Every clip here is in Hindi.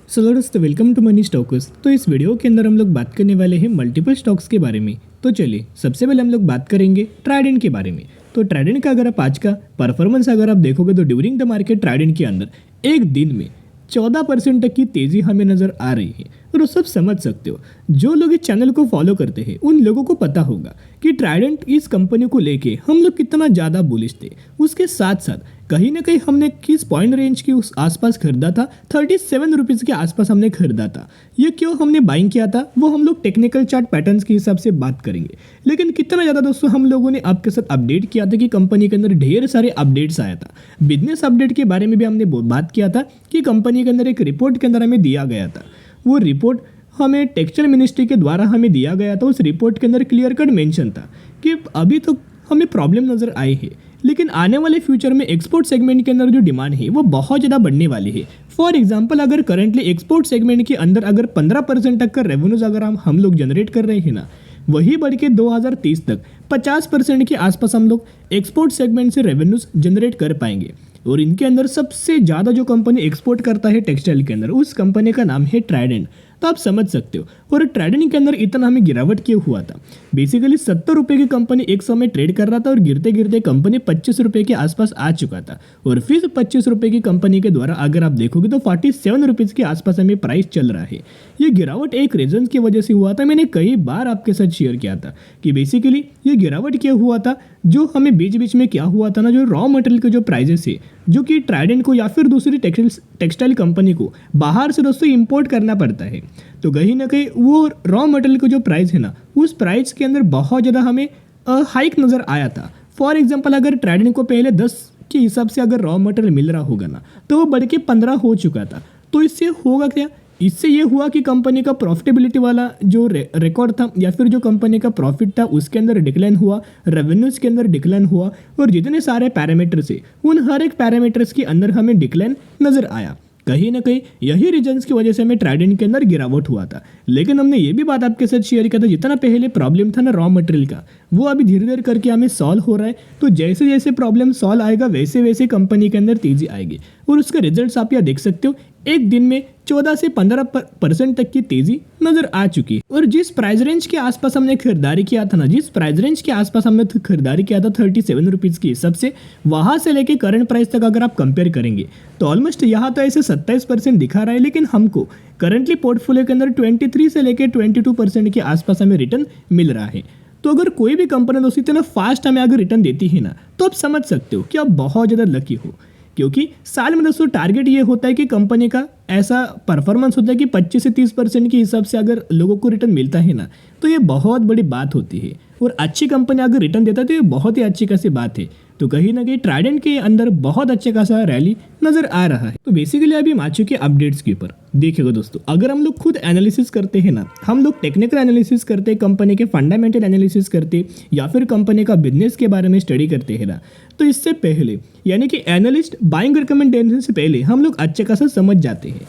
सो दोस्तों वेलकम टू मनी स्टॉक्स। तो इस वीडियो के अंदर हम लोग बात करने वाले हैं मल्टीपल स्टॉक्स के बारे में। तो चलिए सबसे पहले हम लोग बात करेंगे ट्राइडेंट के बारे में। तो ट्राइडेंट का अगर आप आज का परफॉर्मेंस अगर आप देखोगे तो ड्यूरिंग द मार्केट ट्राइडेंट के अंदर एक दिन में 14% तक की तेज़ी हमें नज़र आ रही है। और वो सब समझ सकते हो, जो लोग इस चैनल को फॉलो करते हैं उन लोगों को पता होगा कि ट्राइडेंट इस कंपनी को लेके हम लोग कितना ज़्यादा बुलिश थे। उसके साथ साथ कहीं ना कहीं हमने किस पॉइंट रेंज के उस आसपास खरीदा था, 37 रुपीज़ के आसपास हमने खरीदा था। ये क्यों हमने बाइंग किया था वो हम लोग टेक्निकल चार्ट पैटर्न्स के हिसाब से बात करेंगे। लेकिन कितना ज़्यादा दोस्तों हम लोगों ने आपके साथ अपडेट किया था कि कंपनी के अंदर ढेर सारे अपडेट्स आया था। बिजनेस अपडेट के बारे में भी हमने बात किया था कि कंपनी के अंदर एक रिपोर्ट के अंदर हमें दिया गया था। वो रिपोर्ट हमें टेक्सटाइल मिनिस्ट्री के द्वारा हमें दिया गया था। उस रिपोर्ट के अंदर क्लियर कट मेंशन था कि अभी तो हमें प्रॉब्लम नज़र आई है, लेकिन आने वाले फ्यूचर में एक्सपोर्ट सेगमेंट के अंदर जो डिमांड है वो बहुत ज़्यादा बढ़ने वाली है। फॉर एग्जांपल अगर करंटली एक्सपोर्ट सेगमेंट के अंदर अगर 15% तक का रेवेन्यूज अगर हम लोग जनरेट कर रहे हैं ना, वही बढ़ के 2030 तक 50% के आसपास हम लोग एक्सपोर्ट सेगमेंट से रेवेन्यूज जनरेट कर पाएंगे। और इनके अंदर सबसे ज़्यादा जो कंपनी एक्सपोर्ट करता है टेक्सटाइल के अंदर, उस कंपनी का नाम है ट्राइडेंट। तो आप समझ सकते हो। और ट्राइडेंट के अंदर इतना हमें गिरावट क्यों हुआ था। बेसिकली 70 रुपये की कंपनी एक समय ट्रेड कर रहा था और गिरते गिरते कंपनी 25 रुपये के आसपास आ चुका था। और फिर 25 रुपये की कंपनी के द्वारा अगर आप देखोगे तो 47 रुपीज़ के आसपास हमें प्राइस चल रहा है। ये गिरावट एक रीजन की वजह से हुआ था। मैंने कई बार आपके साथ शेयर किया था कि बेसिकली ये गिरावट क्यों हुआ था। जो हमें बीच बीच में क्या हुआ था ना, जो रॉ मटेरियल के जो प्राइजेस है, जो कि ट्राइडेंट को या फिर दूसरी टेक्सटाइल कंपनी को बाहर से दोस्तों इंपोर्ट करना पड़ता है। तो कहीं ना कहीं वो रॉ मटेरियल का जो प्राइस है ना, उस प्राइस के अंदर बहुत ज़्यादा हमें हाइक नज़र आया था। फॉर एग्जांपल अगर ट्राइडेंट को पहले 10 के हिसाब से अगर रॉ मटेरियल मिल रहा होगा ना, तो वो बढ़ के 15 हो चुका था। तो इससे होगा क्या, इससे ये हुआ कि कंपनी का प्रॉफिटेबिलिटी वाला जो रिकॉर्ड था या फिर जो कंपनी का प्रॉफिट था उसके अंदर डिक्लाइन हुआ, रेवेन्यूज़ के अंदर डिक्लाइन हुआ। और जितने सारे पैरामीटर्स है उन हर एक पैरामीटर्स के अंदर हमें डिक्लाइन नज़र आया। कहीं ना कहीं यही रीजंस की वजह से हमें ट्राइडेंट के अंदर गिरावट हुआ था। लेकिन हमने ये भी बात आपके साथ शेयर किया था, जितना पहले प्रॉब्लम था ना रॉ मटेरियल का, वो अभी धीरे धीरे करके हमें सॉल्व हो रहा है। तो जैसे जैसे प्रॉब्लम सॉल्व आएगा वैसे वैसे कंपनी के अंदर तेजी आएगी। और उसके रिजल्ट्स आप यहाँ देख सकते हो, एक दिन में 14 से 15% तक की तेजी नजर आ चुकी है। और जिस प्राइस रेंज के आसपास हमने खरीदारी किया था ना, जिस प्राइस रेंज के आसपास हमने खरीदारी किया था 37 रुपीज़ के हिसाब से, वहां से लेके करंट प्राइस तक अगर आप कंपेयर करेंगे तो ऑलमोस्ट यहाँ तो ऐसे 27% दिखा रहा है। लेकिन हमको करंटली पोर्टफोलियो के अंदर 23 से लेकर 22% के आसपास हमें रिटर्न मिल रहा है। तो अगर कोई भी कंपनी दोस्तों इतना फास्ट हमें अगर रिटर्न देती है ना, तो आप समझ सकते हो कि आप बहुत ज़्यादा लकी हो। क्योंकि साल में दोस्तों टारगेट ये होता है कि कंपनी का ऐसा परफॉर्मेंस होता है कि 25 से 30% के हिसाब से अगर लोगों को रिटर्न मिलता है ना, तो ये बहुत बड़ी बात होती है। और अच्छी कंपनी अगर रिटर्न देता है तो ये बहुत ही अच्छी खासी बात है। तो कहीं ना कहीं ट्राइडेंट के अंदर बहुत अच्छे खासा रैली नजर आ रहा है। तो बेसिकली अभी हम आ चुके अपडेट्स के ऊपर। देखिएगा दोस्तों, अगर हम लोग खुद एनालिसिस करते हैं ना, हम लोग टेक्निकल एनालिसिस करते हैं, कंपनी के फंडामेंटल एनालिसिस करते या फिर कंपनी का बिजनेस के बारे में स्टडी करते हैं ना, तो इससे पहले यानी कि एनालिस्ट बाइंग रिकमेंडेशन से पहले हम लोग अच्छे खासा समझ जाते हैं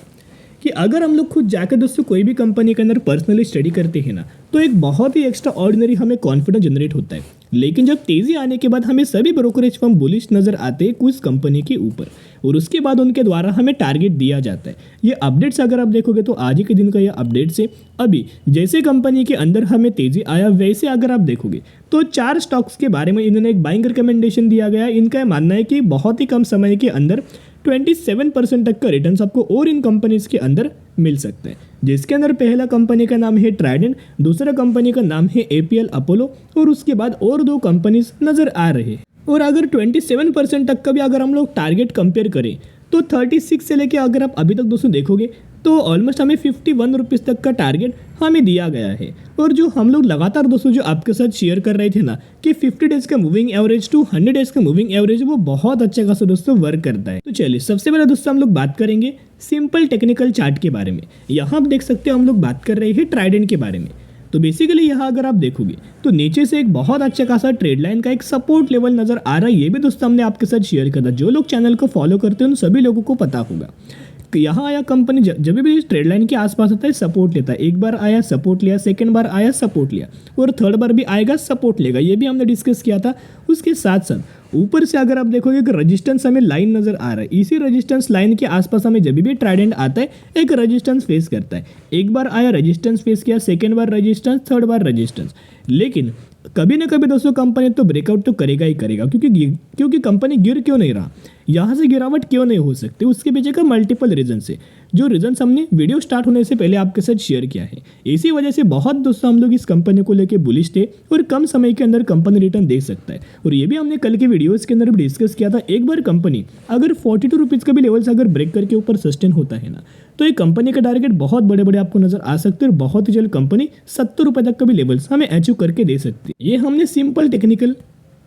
कि अगर हम लोग खुद जाकर दोस्तों कोई भी कंपनी के अंदर पर्सनली स्टडी करते हैं ना, तो एक बहुत ही एक्स्ट्रा ऑर्डिनरी हमें कॉन्फिडेंस जनरेट होता है। लेकिन जब तेजी आने के बाद हमें सभी ब्रोकरेज फर्म बुलिश नजर आते हैं कुछ कंपनी के ऊपर, और उसके बाद उनके द्वारा हमें टारगेट दिया जाता है। ये अपडेट्स अगर आप देखोगे तो आज ही के दिन का ये अपडेट्स है। अभी जैसे कंपनी के अंदर हमें तेजी आया वैसे अगर आप देखोगे तो 4 स्टॉक्स के बारे में इन्होंने एक बाइंग रिकमेंडेशन दिया गया। इनका यह मानना है कि बहुत ही कम समय के अंदर 27% तक का रिटर्न आपको और इन कंपनीज के अंदर मिल सकता है। जिसके अंदर पहला कंपनी का नाम है ट्राइडेंट, दूसरा कंपनी का नाम है एपीएल अपोलो, और उसके बाद और 2 कंपनीज नजर आ रहे हैं। और अगर 27% तक का भी अगर हम लोग टारगेट कंपेयर करें तो 36 से लेके अगर आप अभी तक दोस्तों देखोगे तो ऑलमोस्ट हमें 51 रुपीज़ तक का टारगेट हमें दिया गया है। और जो हम लोग लगातार दोस्तों जो आपके साथ शेयर कर रहे थे ना कि 50 डेज का मूविंग एवरेज टू 100 डेज का मूविंग एवरेज, वो बहुत अच्छा खासा दोस्तों वर्क करता है। तो चलिए सबसे पहले दोस्तों हम लोग बात करेंगे सिंपल टेक्निकल चार्ट के बारे में। यहाँ आप देख सकते हो हम लोग बात कर रहे हैं ट्राइडेंट के बारे में। तो बेसिकली यहाँ अगर आप देखोगे तो नीचे से एक बहुत अच्छा खासा ट्रेड लाइन का एक सपोर्ट लेवल नजर आ रहा है। ये भी दोस्तों हमने आपके साथ शेयर किया था। जो लोग चैनल को फॉलो करते हैं उन सभी लोगों को पता होगा। यहाँ आया कंपनी जब भी इस ट्रेड लाइन के आसपास आता है सपोर्ट लेता है। एक बार आया सपोर्ट लिया, सेकंड बार आया सपोर्ट लिया, और थर्ड बार भी आएगा सपोर्ट लेगा, ये भी हमने डिस्कस किया था। उसके साथ साथ ऊपर से अगर आप देखोगे कि रेजिस्टेंस हमें लाइन नजर आ रहा है, इसी रेजिस्टेंस लाइन के आसपास हमें जब भी ट्राइडेंट आता है एक रेजिस्टेंस फेस करता है। एक बार आया रेजिस्टेंस फेस किया, सेकेंड बार रेजिस्टेंस, थर्ड बार रेजिस्टेंस, लेकिन कभी ना कभी दोस्तों कंपनी तो ब्रेकआउट तो करेगा ही करेगा, क्योंकि कंपनी गिर क्यों नहीं रहा, यहाँ से गिरावट क्यों नहीं हो सकती, उसके पीछे का मल्टीपल रीजन है, जो रीजन हमने वीडियो स्टार्ट होने से पहले आपके साथ शेयर किया है। इसी वजह से बहुत दोस्तों हम लोग इस कंपनी को लेकर बुलिश थे और कम समय के अंदर कंपनी रिटर्न दे सकता है। और ये भी हमने कल के वीडियोस के अंदर भी डिस्कस किया था, एक बार कंपनी अगर 42 रुपीज़ का भी लेवल्स अगर ब्रेक करके ऊपर सस्टेन होता है ना, तो ये कंपनी का टारगेट बहुत बड़े बड़े आपको नजर आ सकते हैं और बहुत ही जल्द कंपनी 70 रुपये तक का भी लेवल्स हमें अचीव करके दे सकती है। ये हमने सिंपल टेक्निकल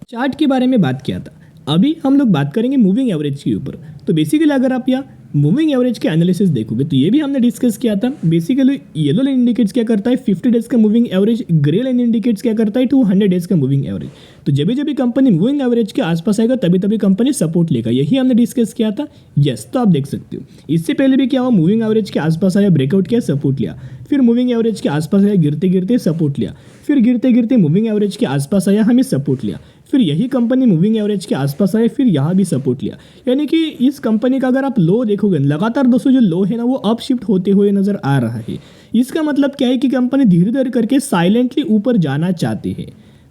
चार्ट के बारे में बात किया था। अभी हम लोग बात करेंगे मूविंग एवरेज के ऊपर। तो बेसिकली अगर आप यहाँ मूविंग एवरेज के एनालिसिस देखोगे तो ये भी हमने डिस्कस किया था। बेसिकली येलो लाइन इंडिकेट्स क्या करता है 50 डेज का moving average, grey line indicates क्या करता है 200 डेज का मूविंग एवरेज। तो जब भी कंपनी मूविंग एवरेज के आसपास आएगा तभी तभी कंपनी सपोर्ट लेगा, यही हमने डिस्कस किया था। यस, तो आप देख सकते हो इससे पहले भी क्या हुआ, मूविंग एवरेज के आसपास आया, ब्रेकआउट किया, सपोर्ट लिया, फिर मूविंग एवरेज के आसपास आया, गिरते गिरते सपोर्ट लिया, फिर गिरते गिरते मूविंग एवरेज के आसपास आया, हमें सपोर्ट लिया, फिर यही कंपनी मूविंग एवरेज के आसपास आए, फिर यहाँ भी सपोर्ट लिया। यानी कि इस कंपनी का अगर आप लो देखोगे लगातार दोस्तों जो लो है ना वो अप शिफ्ट होते हुए नजर आ रहा है। इसका मतलब क्या है कि कंपनी धीरे धीरे करके साइलेंटली ऊपर जाना चाहती है।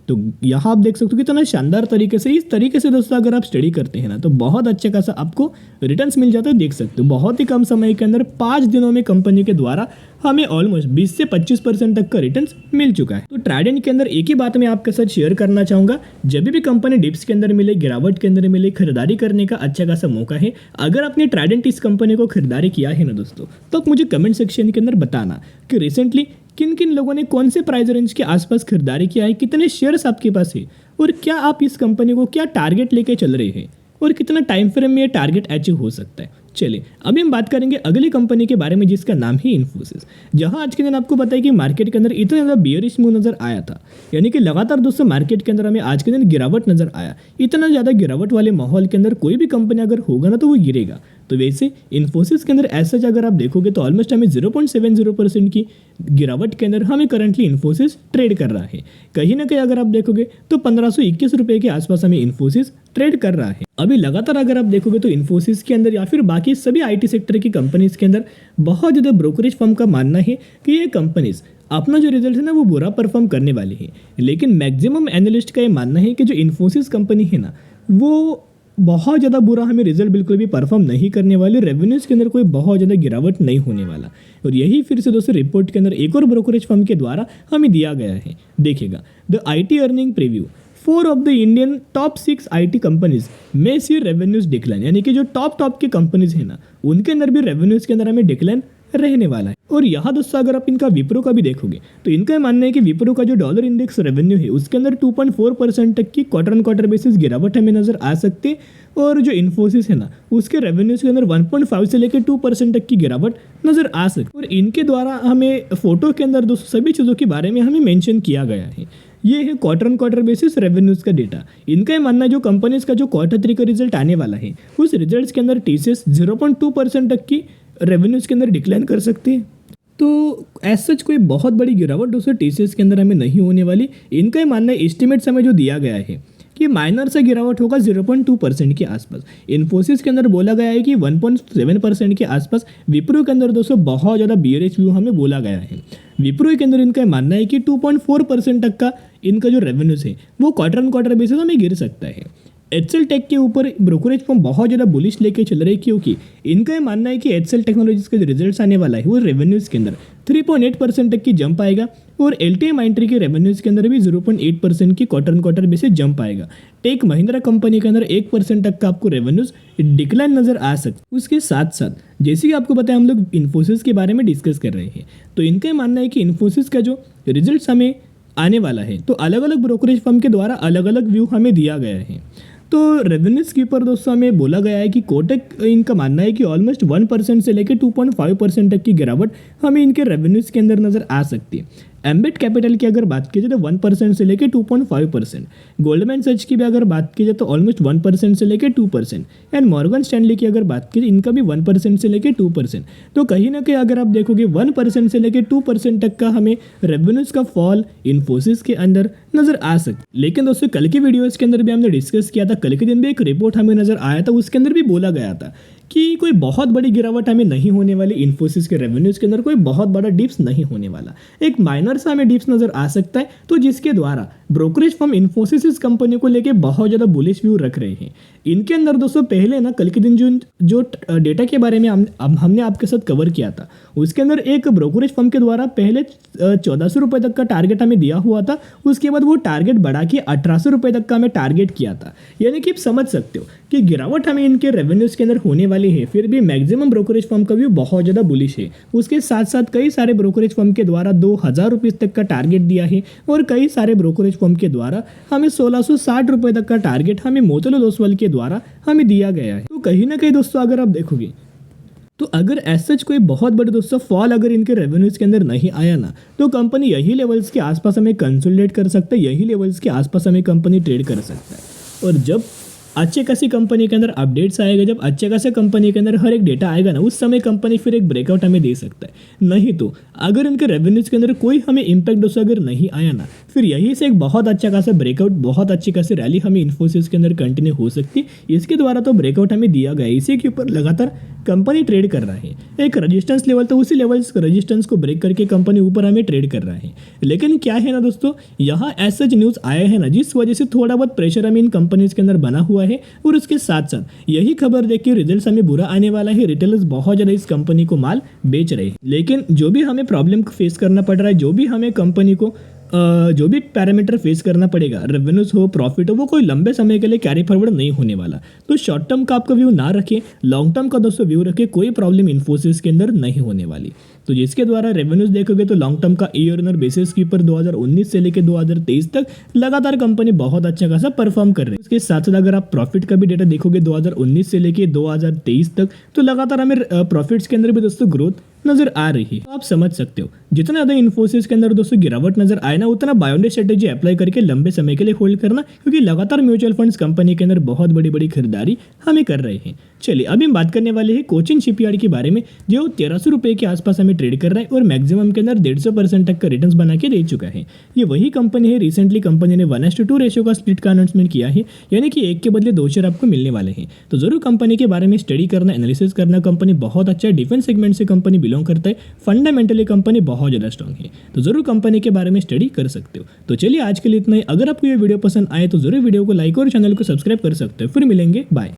तो यहाँ आप देख सकते हो कितना शानदार तरीके से, इस तरीके से दोस्तों अगर आप स्टडी करते हैं ना तो बहुत अच्छे खासा आपको रिटर्न्स मिल जाता है। देख सकते हो बहुत ही कम समय के अंदर 5 दिनों में कंपनी के द्वारा हमें ऑलमोस्ट 20 से 25% तक का रिटर्न्स मिल चुका है। तो ट्राइडेंट के अंदर एक ही बात मैं आपके साथ शेयर करना चाहूंगा, जब भी कंपनी डिप्स के अंदर मिले, गिरावट के अंदर मिले, खरीदारी करने का अच्छा खासा मौका है। अगर आपने ट्राइडेंट इस कंपनी को खरीदारी किया है ना दोस्तों, तो आप मुझे कमेंट सेक्शन के अंदर बताना कि रिसेंटली किन किन लोगों ने कौन से प्राइस रेंज के आसपास खरीदारी किया है, कितने शेयर्स आपके पास है, और क्या आप इस कंपनी को क्या टारगेट लेके चल रहे हैं, और कितना टाइम फ्रेम में ये टारगेट अचीव हो सकता है। चलिए अभी हम बात करेंगे अगली कंपनी के बारे में जिसका नाम है इन्फोसिस। जहां आज के दिन आपको पता है कि मार्केट के अंदर इतना ज़्यादा बियरिश मूव नजर आया था, यानी कि लगातार दोस्तों मार्केट के अंदर हमें आज के दिन गिरावट नजर आया। इतना ज़्यादा गिरावट वाले माहौल के अंदर कोई भी कंपनी अगर होगा ना तो वो गिरेगा। तो वैसे इन्फोसिस के अंदर ऐसा अगर आप देखोगे तो ऑलमोस्ट हमें 0.70% की गिरावट के अंदर हमें करंटली इन्फोसिस ट्रेड कर रहा है। कहीं ना कहीं अगर आप देखोगे तो 1521 रुपये के आसपास हमें इन्फोसिस ट्रेड कर रहा है। अभी लगातार अगर आप देखोगे तो इन्फोसिस के अंदर या फिर बाकी सभी आईटी सेक्टर की कंपनीज के अंदर बहुत ज़्यादा ब्रोकरेज फर्म का मानना है कि ये कंपनीज अपना जो रिजल्ट है ना वो बुरा परफॉर्म करने वाली है। लेकिन मैक्सिमम एनालिस्ट का ये मानना है कि जो इन्फोसिस कंपनी है ना वो बहुत ज़्यादा बुरा हमें रिजल्ट बिल्कुल भी परफॉर्म नहीं करने वाले, रेवेन्यूज़ के अंदर कोई बहुत ज़्यादा गिरावट नहीं होने वाला। और यही फिर से दोस्तों रिपोर्ट के अंदर एक और ब्रोकरेज फर्म के द्वारा हमें दिया गया है। देखिएगा the IT earning preview 4 of the Indian top 6 IT companies में सी रेवेन्यूज डिक्लाइन, यानी कि जो टॉप के कंपनीज है ना उनके अंदर भी रेवेन्यूज के अंदर हमें डिक्लाइन रहने वाला है। और यहाँ दोस्तों अगर आप इनका विप्रो का भी देखोगे तो इनका मानना है कि विप्रो का जो डॉलर इंडेक्स रेवेन्यू है उसके अंदर 2.4% तक की क्वार्टर ऑन क्वार्टर बेसिस गिरावट हमें नजर आ सकती है। और जो इन्फोसिस है ना उसके रेवेन्यूज के अंदर 1.5 से लेकर 2% तक की गिरावट नजर आ सकती है। और इनके द्वारा हमें फोटो के अंदर दोस्तों सभी चीज़ों के बारे में हमें मेंशन किया गया है। ये है quarter on quarter basis revenues का डेटा। इनका ये मानना है जो कंपनीज का जो Q3 का रिजल्ट आने वाला है उस रिजल्ट के अंदर TCS 0.2% तक की रेवेन्यूज के अंदर डिक्लाइन कर सकती है। तो एज सच कोई बहुत बड़ी गिरावट दोस्तों TCS के अंदर हमें नहीं होने वाली। इनका ही मानना है एस्टिमेट्स हमें जो दिया गया है कि माइनर से गिरावट होगा 0.2% के आसपास। इन्फोसिस के अंदर बोला गया है कि 1.7% के आसपास। विप्रो के अंदर दोस्तों बहुत ज़्यादा बियरिश व्यू हमें बोला गया है। विप्रो के अंदर इनका मानना है कि 2.4% तक का इनका जो रेवेन्यूज है वो क्वार्टर ऑन क्वार्टर बेसिस हमें गिर सकता है। HCL टेक के ऊपर ब्रोकरेज फर्म बहुत ज़्यादा बुलिश लेके चल रहे हैं, क्योंकि इनका ये मानना है कि HCL टेक्नोलॉजीज का जो रिजल्ट्स आने वाला है वो रेवेन्यूज़ के अंदर 3.8% तक की जंप आएगा। और LTIMindtree के रेवेन्यूज़ के अंदर भी 0.8% की quarter on quarter basis jump आएगा। टेक महिंद्रा कंपनी के अंदर 1% तक का आपको रेवेन्यूज डिक्लाइन नजर आ सकता। उसके साथ साथ जैसे कि आपको बताया हम लोग इन्फोसिस के बारे में डिस्कस कर रहे हैं, तो इनका मानना है कि इन्फोसिस का जो रिजल्ट हमें आने वाला है तो अलग अलग ब्रोकरेज फर्म के द्वारा अलग अलग व्यू हमें दिया गया है। तो रेवेन्यूज के ऊपर दोस्तों हमें बोला गया है कि कोटक इनका मानना है कि ऑलमोस्ट 1% से लेकर 2.5% तक की गिरावट हमें इनके रेवेन्यूज के अंदर नजर आ सकती है। एम्बिट कैपिटल की अगर बात की जाए तो 1% से लेकर 2.5%, गोल्डमैन सच की भी अगर बात की जाए तो ऑलमोस्ट 1% से लेकर 2%, एंड मॉर्गन स्टैनली की अगर बात की जाए इनका भी 1% से लेकर 2%। तो कहीं ना कहीं अगर आप देखोगे 1% से लेकर 2% तक का हमें रेवेन्यूज का फॉल इन्फोसिस के अंदर नजर आ सकता है। लेकिन दोस्तों कल की वीडियोस के अंदर भी हमने डिस्कस किया था, कल के दिन भी एक रिपोर्ट हमें नजर आया था, उसके अंदर भी बोला गया था कि कोई बहुत बड़ी गिरावट हमें नहीं होने वाली, इन्फोसिस के रेवेन्यूज के अंदर कोई बहुत बड़ा डिप्स नहीं होने वाला, एक माइनर सा हमें डिप्स नजर आ सकता है। तो जिसके द्वारा ब्रोकरेज फर्म इन्फोसिस इस कंपनी को लेके बहुत ज़्यादा बुलिश व्यू रख रहे हैं। इनके अंदर दोस्तों पहले ना कल के दिन जो डेटा के बारे में हमने आपके साथ कवर किया था, उसके अंदर एक ब्रोकरेज फर्म के द्वारा पहले 1400 रुपये तक का टारगेट हमें दिया हुआ था, उसके बाद वो टारगेट बढ़ा के 1800 रुपये तक का हमें टारगेट किया था। यानी कि आप समझ सकते हो कि गिरावट हमें इनके रेवेन्यूज के अंदर होने वाली है, फिर भी मैक्सिमम ब्रोकरेज फर्म का व्यू बहुत ज़्यादा बुलिश है। उसके साथ साथ कई सारे ब्रोकरेज फर्म के द्वारा 2000 रुपये तक का टारगेट दिया है, और कई सारे ब्रोकरेज फर्म के द्वारा हमें 1660 रुपये तक का टारगेट हमें मोतीलाल ओसवाल के द्वारा हमें दिया गया है। तो कहीं ना कहीं दोस्तों अगर आप देखोगे तो अगर एज कोई बहुत बड़े दोस्तों फॉल अगर इनके रेवेन्यूज के अंदर नहीं आया ना, तो कंपनी यही लेवल्स के आसपास हमें कंसोलिडेट कर सकता है, यही लेवल्स के आसपास हमें कंपनी ट्रेड कर सकता है। और जब अच्छे खासी कंपनी के अंदर अपडेट्स आएगा, जब अच्छे खासे कंपनी के अंदर हर एक डेटा आएगा ना, उस समय कंपनी फिर एक ब्रेकआउट हमें दे सकता है। नहीं तो अगर इनके रेवेन्यूज के अंदर कोई हमें इंपैक्ट दोस्तों अगर नहीं आया ना, फिर यहीं से एक बहुत अच्छा खासा ब्रेकआउट, बहुत अच्छी खासी रैली हमें इन्फोसिस के अंदर कंटिन्यू हो सकती है। इसके द्वारा तो ब्रेकआउट हमें दिया गया है, इसी के ऊपर लगातार कंपनी ट्रेड कर रहा है। एक रजिस्टेंस लेवल, तो उसी लेवल रजिस्टेंस को ब्रेक करके कंपनी ऊपर हमें ट्रेड कर रहा है। लेकिन क्या है ना दोस्तों, यहाँ ऐसा न्यूज़ आया है ना, जिस वजह से थोड़ा बहुत प्रेशर हमें इन कंपनीज के अंदर बना हुआ है, और उसके साथ साथ यही खबर देख के रिजल्ट हमें बुरा आने वाला है। रिटेलर्स बहुत ज़्यादा इस कंपनी को माल बेच रहे हैं। लेकिन जो भी हमें प्रॉब्लम फेस करना पड़ रहा है, जो भी हमें कंपनी को जो भी पैरामीटर फेस करना पड़ेगा, रेवेन्यूज हो, प्रॉफिट हो, वो कोई लंबे समय के लिए कैरी फॉरवर्ड नहीं होने वाला। तो शॉर्ट टर्म का आपका व्यू ना रखें, लॉन्ग टर्म का दोस्तों व्यू रखें, कोई प्रॉब्लम इन्फोसिस के अंदर नहीं होने वाली। तो जिसके द्वारा रेवेन्यूज देखोगे तो लॉन्ग टर्म का ईयर ऑन बेसिस के ऊपर 2019 से लेकर 2023 तक लगातार कंपनी बहुत अच्छा खासा परफॉर्म कर रही है। इसके साथ साथ अगर आप प्रॉफिट का भी डेटा देखोगे 2019 से लेकर 2023 तक, तो लगातार हमें प्रॉफिट्स के अंदर भी दोस्तों ग्रोथ नजर आ रही है। तो आप समझ सकते हो जितना ज़्यादा इन्फोसिस के अंदर दोस्तों गिरावट नजर आए ना, उतना बायोंडे स्ट्रेटेजी अप्लाई करके लंबे समय के लिए होल्ड करना, क्योंकि लगातार म्यूचुअल फंड्स कंपनी के अंदर बहुत बड़ी बड़ी खरीदारी हमें कर रहे हैं। चलिए अभी हम बात करने वाले हैं कोचिन शिपयार्ड के बारे में, जो 1300 रुपये के आसपास हमें ट्रेड कर रहा है और मैक्सिमम के अंदर 150% तक का रिटर्न्स बना के दे चुका है। ये वही कंपनी है, रिसेंटली कंपनी ने 1:2 रेशियो का स्प्लिट का अनाउंसमेंट किया है, यानी कि एक के बदले 2 शेयर आपको मिलने वाले हैं। तो जरूर कंपनी के बारे में स्टडी करना, एनालिसिस करना। कंपनी बहुत अच्छा है, डिफेंस सेगमेंट से कंपनी बिलोंग करता है, फंडामेंटली कंपनी बहुत ज़्यादा स्ट्रॉन्ग है, तो जरूर कंपनी के बारे में स्टडी कर सकते हो। तो चलिए आज के लिए इतना ही। अगर आपको ये वीडियो पसंद आए तो जरूर वीडियो को लाइक और चैनल को सब्सक्राइब कर सकते हो। फिर मिलेंगे, बाय।